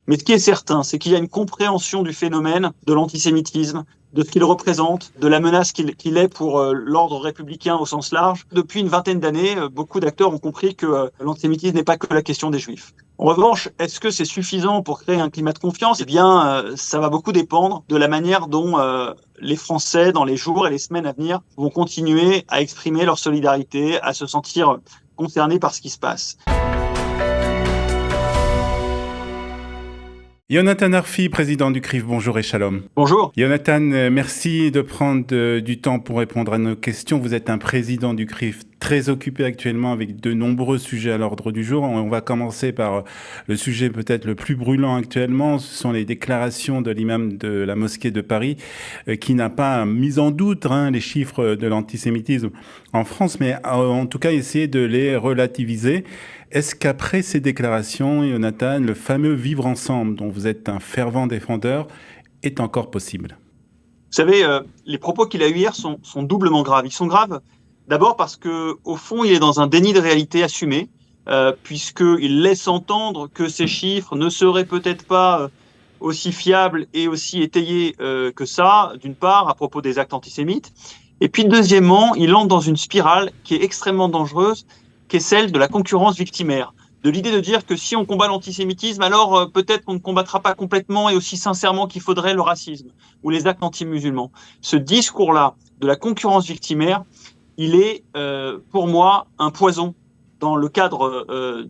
Mais ce qui est certain, c'est qu'il y a une compréhension du phénomène de l'antisémitisme, de ce qu'il représente, de la menace qu'il est pour l'ordre républicain au sens large. Depuis une vingtaine d'années, beaucoup d'acteurs ont compris que l'antisémitisme n'est pas que la question des Juifs. En revanche, est-ce que c'est suffisant pour créer un climat de confiance ? Eh bien, ça va beaucoup dépendre de la manière dont les Français, dans les jours et les semaines à venir, vont continuer à exprimer leur solidarité, à se sentir concernés par ce qui se passe. Yonatan Arfi, président du CRIF, bonjour et shalom. Bonjour. Yonatan, merci de prendre du temps pour répondre à nos questions. Vous êtes un président du CRIF très occupé actuellement avec de nombreux sujets à l'ordre du jour. On va commencer par le sujet peut-être le plus brûlant actuellement. Ce sont les déclarations de l'imam de la mosquée de Paris qui n'a pas mis en doute les chiffres de l'antisémitisme en France, mais en tout cas essayé de les relativiser. Est-ce qu'après ces déclarations, Yonatan, le fameux vivre ensemble dont vous êtes un fervent défendeur est encore possible ? Vous savez, les propos qu'il a eus hier sont doublement graves. Ils sont graves d'abord parce qu'au fond, il est dans un déni de réalité assumé, puisqu'il laisse entendre que ces chiffres ne seraient peut-être pas aussi fiables et aussi étayés que ça, d'une part, à propos des actes antisémites. Et puis, deuxièmement, il entre dans une spirale qui est extrêmement dangereuse, qui est celle de la concurrence victimaire. De l'idée de dire que si on combat l'antisémitisme, alors peut-être qu'on ne combattra pas complètement et aussi sincèrement qu'il faudrait le racisme ou les actes anti-musulmans. Ce discours-là de la concurrence victimaire, il est pour moi un poison dans le cadre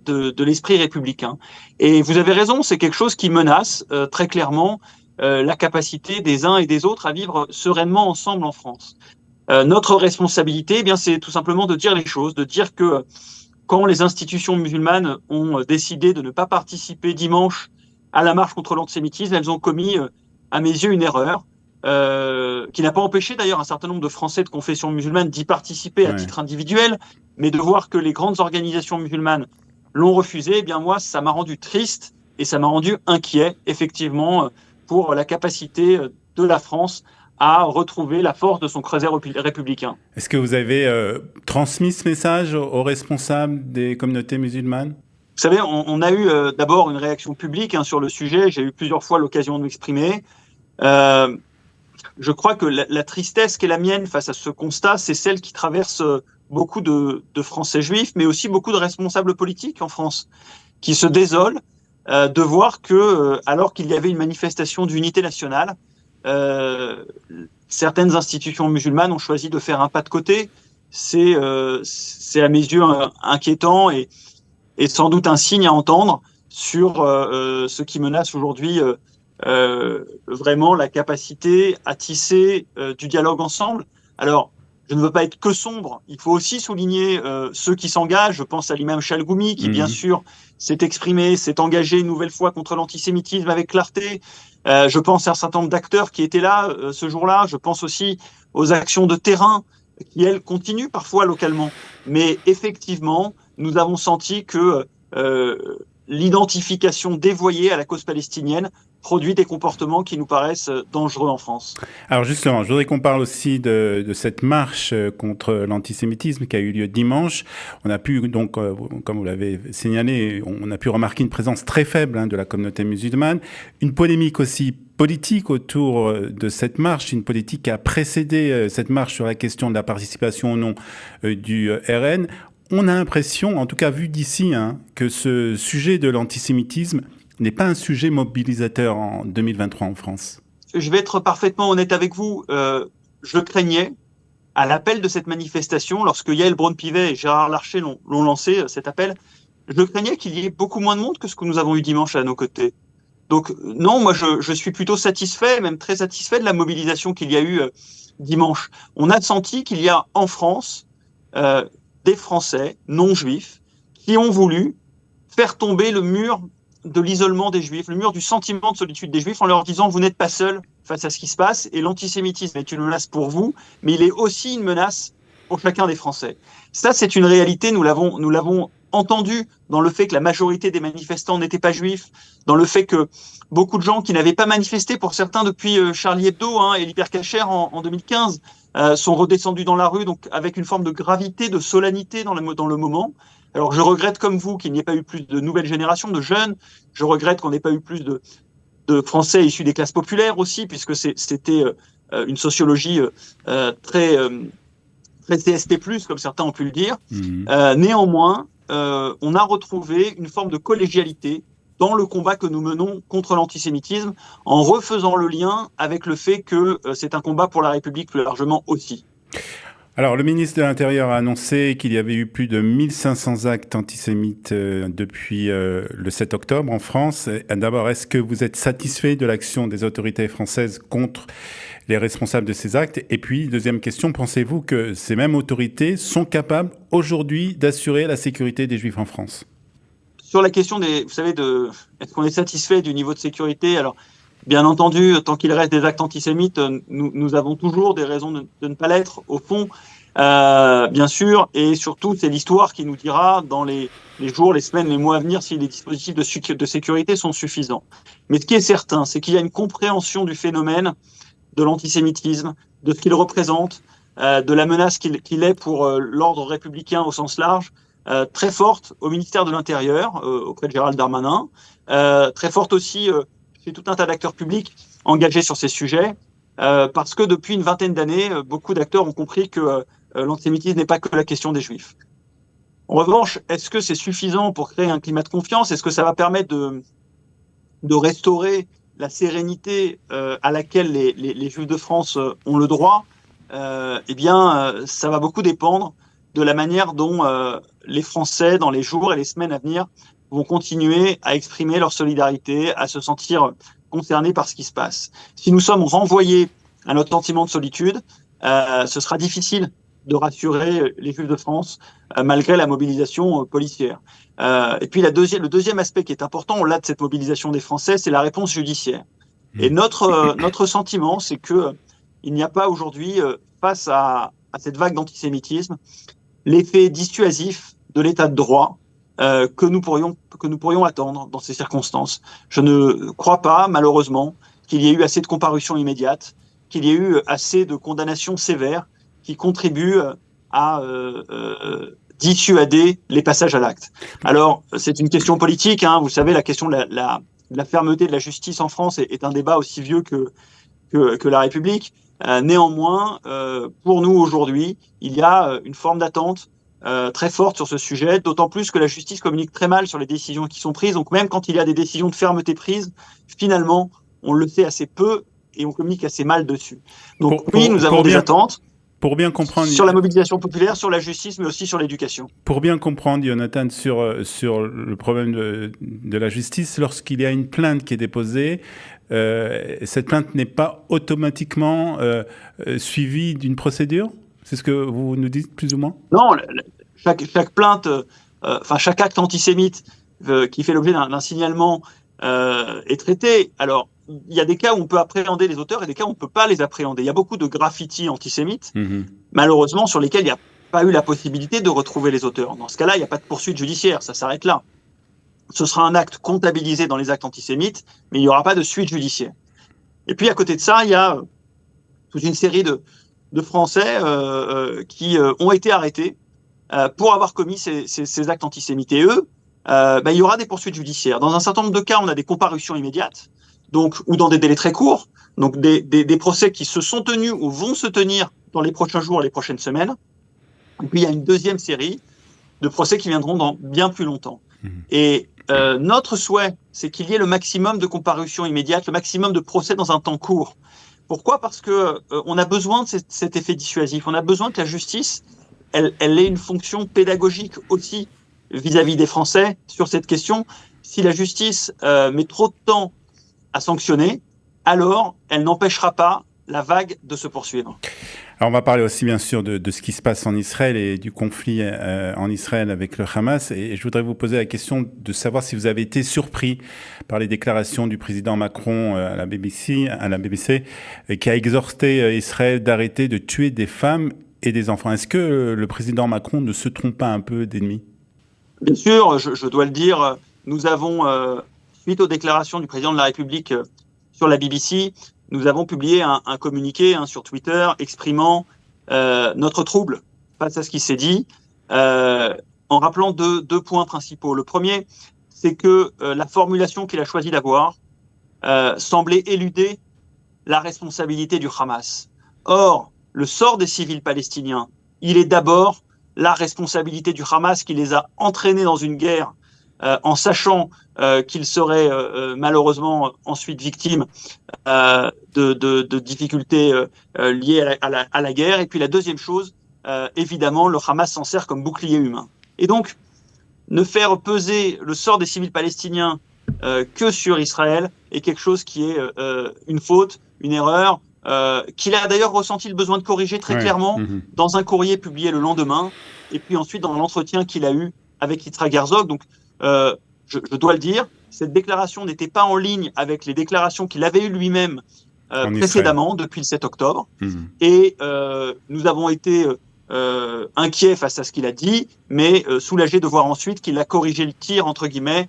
de l'esprit républicain. Et vous avez raison, c'est quelque chose qui menace très clairement la capacité des uns et des autres à vivre sereinement ensemble en France. Notre responsabilité, eh bien, c'est tout simplement de dire les choses, de dire que quand les institutions musulmanes ont décidé de ne pas participer dimanche à la marche contre l'antisémitisme, elles ont commis, à mes yeux, une erreur qui n'a pas empêché d'ailleurs un certain nombre de Français de confession musulmane d'y participer à titre individuel, mais de voir que les grandes organisations musulmanes l'ont refusé, eh bien moi, ça m'a rendu triste et ça m'a rendu inquiet, effectivement, pour la capacité de la France à retrouver la force de son creuset républicain. Est-ce que vous avez transmis ce message aux responsables des communautés musulmanes ? Vous savez, on a eu d'abord une réaction publique sur le sujet. J'ai eu plusieurs fois l'occasion de m'exprimer. Je crois que la tristesse qui est la mienne face à ce constat, c'est celle qui traverse beaucoup de Français juifs, mais aussi beaucoup de responsables politiques en France, qui se désolent de voir que, alors qu'il y avait une manifestation d'unité nationale, certaines institutions musulmanes ont choisi de faire un pas de côté. C'est à mes yeux inquiétant et sans doute un signe à entendre sur ce qui menace aujourd'hui vraiment la capacité à tisser du dialogue ensemble. Alors, je ne veux pas être que sombre, il faut aussi souligner ceux qui s'engagent. Je pense à l'imam Chalgoumi qui, bien sûr, s'est exprimé, s'est engagé une nouvelle fois contre l'antisémitisme avec clarté. Je pense à un certain nombre d'acteurs qui étaient là ce jour-là. Je pense aussi aux actions de terrain qui, elles, continuent parfois localement. Mais effectivement, nous avons senti que l'identification dévoyée à la cause palestinienne produit des comportements qui nous paraissent dangereux en France. Alors justement, je voudrais qu'on parle aussi de cette marche contre l'antisémitisme qui a eu lieu dimanche. On a pu donc, comme vous l'avez signalé, on a pu remarquer une présence très faible de la communauté musulmane, une polémique aussi politique autour de cette marche, une politique qui a précédé cette marche sur la question de la participation ou non du RN. On a l'impression, en tout cas vu d'ici, que ce sujet de l'antisémitisme n'est pas un sujet mobilisateur en 2023 en France. Je vais être parfaitement honnête avec vous. Je craignais, à l'appel de cette manifestation, lorsque Yael Braun-Pivet et Gérard Larcher l'ont lancé, cet appel, je craignais qu'il y ait beaucoup moins de monde que ce que nous avons eu dimanche à nos côtés. Donc non, moi je suis plutôt satisfait, même très satisfait de la mobilisation qu'il y a eu dimanche. On a senti qu'il y a en France des Français non juifs qui ont voulu faire tomber le mur de l'isolement des Juifs, le mur du sentiment de solitude des Juifs, en leur disant vous n'êtes pas seuls face à ce qui se passe et l'antisémitisme est une menace pour vous, mais il est aussi une menace pour chacun des Français. Ça, c'est une réalité, nous l'avons entendu dans le fait que la majorité des manifestants n'étaient pas juifs, dans le fait que beaucoup de gens qui n'avaient pas manifesté, pour certains depuis Charlie Hebdo et l'Hypercacher en 2015, sont redescendus dans la rue, donc avec une forme de gravité, de solennité dans le moment. Alors je regrette comme vous qu'il n'y ait pas eu plus de nouvelles générations de jeunes. Je regrette qu'on n'ait pas eu plus de Français issus des classes populaires aussi, puisque c'était une sociologie très CSP+, comme certains ont pu le dire. Néanmoins, on a retrouvé une forme de collégialité dans le combat que nous menons contre l'antisémitisme, en refaisant le lien avec le fait que c'est un combat pour la République plus largement aussi. Alors, le ministre de l'Intérieur a annoncé qu'il y avait eu plus de 1500 actes antisémites depuis le 7 octobre en France. D'abord, est-ce que vous êtes satisfait de l'action des autorités françaises contre les responsables de ces actes? Et puis, deuxième question, pensez-vous que ces mêmes autorités sont capables aujourd'hui d'assurer la sécurité des Juifs en France? Sur la question vous savez, est-ce qu'on est satisfait du niveau de sécurité? Alors, bien entendu, tant qu'il reste des actes antisémites, nous avons toujours des raisons de ne pas l'être, au fond, bien sûr. Et surtout, c'est l'histoire qui nous dira dans les jours, les semaines, les mois à venir si les dispositifs de sécurité sont suffisants. Mais ce qui est certain, c'est qu'il y a une compréhension du phénomène de l'antisémitisme, de ce qu'il représente, de la menace qu'il est pour l'ordre républicain au sens large, très forte au ministère de l'Intérieur, auprès de Gérald Darmanin, très forte aussi chez tout un tas d'acteurs publics engagés sur ces sujets, parce que depuis une vingtaine d'années, beaucoup d'acteurs ont compris que l'antisémitisme n'est pas que la question des Juifs. En revanche, est-ce que c'est suffisant pour créer un climat de confiance? Est-ce que ça va permettre de restaurer la sérénité à laquelle les Juifs de France ont le droit? Eh bien, ça va beaucoup dépendre de la manière dont les Français, dans les jours et les semaines à venir, vont continuer à exprimer leur solidarité, à se sentir concernés par ce qui se passe. Si nous sommes renvoyés à notre sentiment de solitude, ce sera difficile de rassurer les Juifs de France malgré la mobilisation policière. Et puis le deuxième aspect qui est important, au-delà de cette mobilisation des Français, c'est la réponse judiciaire. Et notre sentiment, c'est que il n'y a pas aujourd'hui, face à cette vague d'antisémitisme, l'effet dissuasif de l'état de droit que nous pourrions attendre dans ces circonstances. Je ne crois pas, malheureusement, qu'il y ait eu assez de comparutions immédiates, qu'il y ait eu assez de condamnations sévères qui contribuent à dissuader les passages à l'acte. Alors, c'est une question politique, hein, vous savez, la question de la fermeté de la justice en France est un débat aussi vieux que la République. Néanmoins, pour nous aujourd'hui, il y a une forme d'attente très forte sur ce sujet, d'autant plus que la justice communique très mal sur les décisions qui sont prises. Donc même quand il y a des décisions de fermeté prises, finalement, on le sait assez peu et on communique assez mal dessus. Donc nous avons des attentes. Pour bien comprendre, sur la mobilisation populaire, sur la justice, mais aussi sur l'éducation. Pour bien comprendre, Jonathan, sur le problème de la justice, lorsqu'il y a une plainte qui est déposée, cette plainte n'est pas automatiquement suivie d'une procédure? C'est ce que vous nous dites, plus ou moins? Non, chaque plainte, chaque acte antisémite qui fait l'objet d'un signalement est traité. Alors, il y a des cas où on peut appréhender les auteurs et des cas où on ne peut pas les appréhender. Il y a beaucoup de graffitis antisémites, malheureusement, sur lesquels il n'y a pas eu la possibilité de retrouver les auteurs. Dans ce cas-là, il n'y a pas de poursuite judiciaire, ça s'arrête là. Ce sera un acte comptabilisé dans les actes antisémites, mais il n'y aura pas de suite judiciaire. Et puis, à côté de ça, il y a toute une série de Français qui ont été arrêtés pour avoir commis ces actes antisémites. Et eux, il y aura des poursuites judiciaires. Dans un certain nombre de cas, on a des comparutions immédiates, ou dans des délais très courts, donc des procès qui se sont tenus ou vont se tenir dans les prochains jours, les prochaines semaines. Et puis il y a une deuxième série de procès qui viendront dans bien plus longtemps. Et notre souhait, c'est qu'il y ait le maximum de comparutions immédiates, le maximum de procès dans un temps court. Pourquoi ? Parce que on a besoin de cet effet dissuasif. On a besoin que la justice, elle ait une fonction pédagogique aussi vis-à-vis des Français sur cette question. Si la justice met trop de temps à sanctionner, alors elle n'empêchera pas la vague de se poursuivre. Alors on va parler aussi bien sûr de ce qui se passe en Israël et du conflit en Israël avec le Hamas. Et je voudrais vous poser la question de savoir si vous avez été surpris par les déclarations du président Macron à la BBC, qui a exhorté Israël d'arrêter de tuer des femmes et des enfants. Est-ce que le président Macron ne se trompe pas un peu d'ennemi ? Bien sûr, je dois le dire, nous avons, suite aux déclarations du président de la République sur la BBC, nous avons publié un communiqué sur Twitter exprimant notre trouble face à ce qui s'est dit. en rappelant deux points principaux. Le premier, c'est que la formulation qu'il a choisi d'avoir semblait éluder la responsabilité du Hamas. Or, le sort des civils palestiniens, il est d'abord la responsabilité du Hamas qui les a entraînés dans une guerre en sachant qu'ils seraient malheureusement ensuite victimes de difficultés liées à la guerre. Et puis la deuxième chose, évidemment, le Hamas s'en sert comme bouclier humain. Et donc, ne faire peser le sort des civils palestiniens que sur Israël est quelque chose qui est une faute, une erreur, qu'il a d'ailleurs ressenti le besoin de corriger très clairement dans un courrier publié le lendemain, et puis ensuite dans l'entretien qu'il a eu avec Yitzhak Herzog. Donc, je dois le dire, cette déclaration n'était pas en ligne avec les déclarations qu'il avait eues lui-même précédemment, depuis le 7 octobre. Et nous avons été inquiets face à ce qu'il a dit, mais soulagés de voir ensuite qu'il a corrigé le tir, entre guillemets,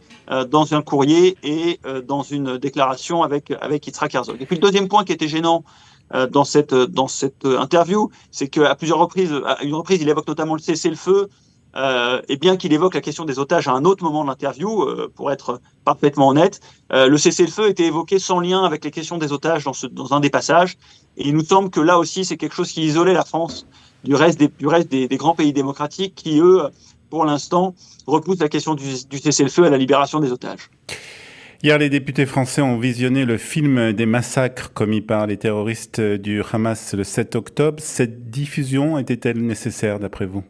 dans un courrier et dans une déclaration avec Yitzhak Herzog. Et puis le deuxième point qui était gênant dans cette interview, c'est qu'à une reprise, il évoque notamment le cessez-le-feu, et bien qu'il évoque la question des otages à un autre moment de l'interview, pour être parfaitement honnête, le cessez-le-feu était évoqué sans lien avec les questions des otages dans un des passages. Et il nous semble que là aussi, c'est quelque chose qui isolait la France du reste des grands pays démocratiques qui, eux, pour l'instant, repoussent la question du cessez-le-feu à la libération des otages. Hier, les députés français ont visionné le film des massacres commis par les terroristes du Hamas le 7 octobre. Cette diffusion était-elle nécessaire, d'après vous ?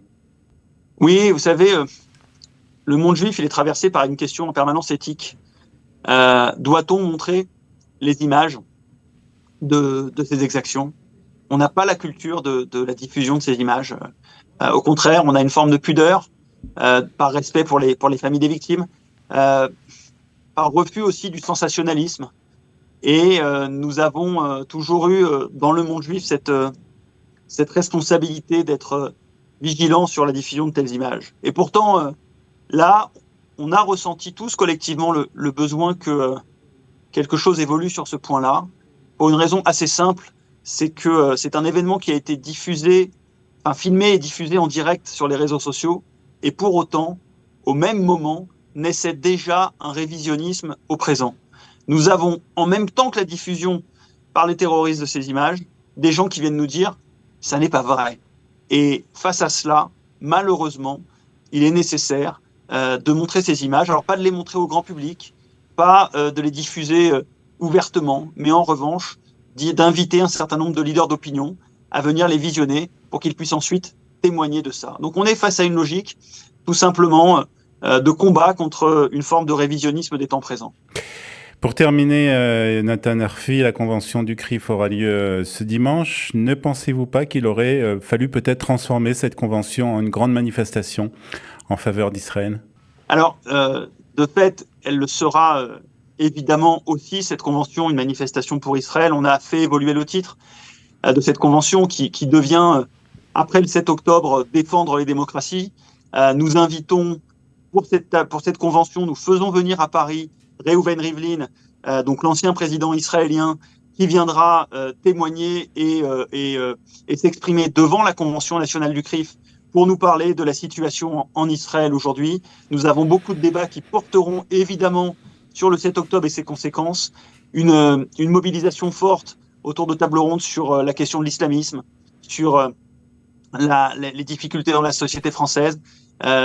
Oui, vous savez, le monde juif, il est traversé par une question en permanence éthique. Doit-on montrer les images de ces exactions ? On n'a pas la culture de la diffusion de ces images. Au contraire, on a une forme de pudeur, par respect pour les familles des victimes, par refus aussi du sensationnalisme. Et nous avons toujours eu dans le monde juif cette responsabilité d'être vigilants sur la diffusion de telles images. Et pourtant, là, on a ressenti tous collectivement le besoin que quelque chose évolue sur ce point-là, pour une raison assez simple, c'est que c'est un événement qui a été filmé et diffusé en direct sur les réseaux sociaux, et pour autant, au même moment, naissait déjà un révisionnisme au présent. Nous avons, en même temps que la diffusion par les terroristes de ces images, des gens qui viennent nous dire « ça n'est pas vrai ». Et face à cela, malheureusement, il est nécessaire de montrer ces images. Alors, pas de les montrer au grand public, pas de les diffuser ouvertement, mais en revanche, d'inviter un certain nombre de leaders d'opinion à venir les visionner pour qu'ils puissent ensuite témoigner de ça. Donc, on est face à une logique, tout simplement, de combat contre une forme de révisionnisme des temps présents. Pour terminer, Nathan Arfi, la convention du CRIF aura lieu ce dimanche. Ne pensez-vous pas qu'il aurait fallu peut-être transformer cette convention en une grande manifestation en faveur d'Israël ? Alors, de fait, elle le sera évidemment aussi, cette convention, une manifestation pour Israël. On a fait évoluer le titre de cette convention qui devient, après le 7 octobre, défendre les démocraties. Nous invitons, pour cette convention, nous faisons venir à Paris Reuven Rivlin, donc l'ancien président israélien, qui viendra témoigner et s'exprimer devant la Convention nationale du CRIF pour nous parler de la situation en Israël aujourd'hui. Nous avons beaucoup de débats qui porteront évidemment sur le 7 octobre et ses conséquences, une mobilisation forte autour de tables rondes sur la question de l'islamisme, sur les difficultés dans la société française,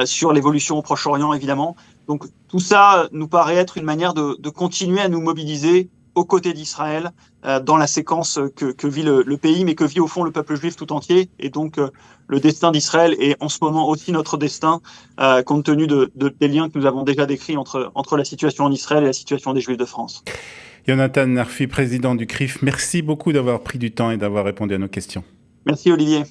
sur l'évolution au Proche-Orient évidemment. Donc tout ça nous paraît être une manière de continuer à nous mobiliser aux côtés d'Israël dans la séquence que vit le pays, mais que vit au fond le peuple juif tout entier. Et donc le destin d'Israël est en ce moment aussi notre destin, compte tenu des liens que nous avons déjà décrits entre la situation en Israël et la situation des Juifs de France. Yonatan Arfi, président du CRIF, merci beaucoup d'avoir pris du temps et d'avoir répondu à nos questions. Merci Olivier.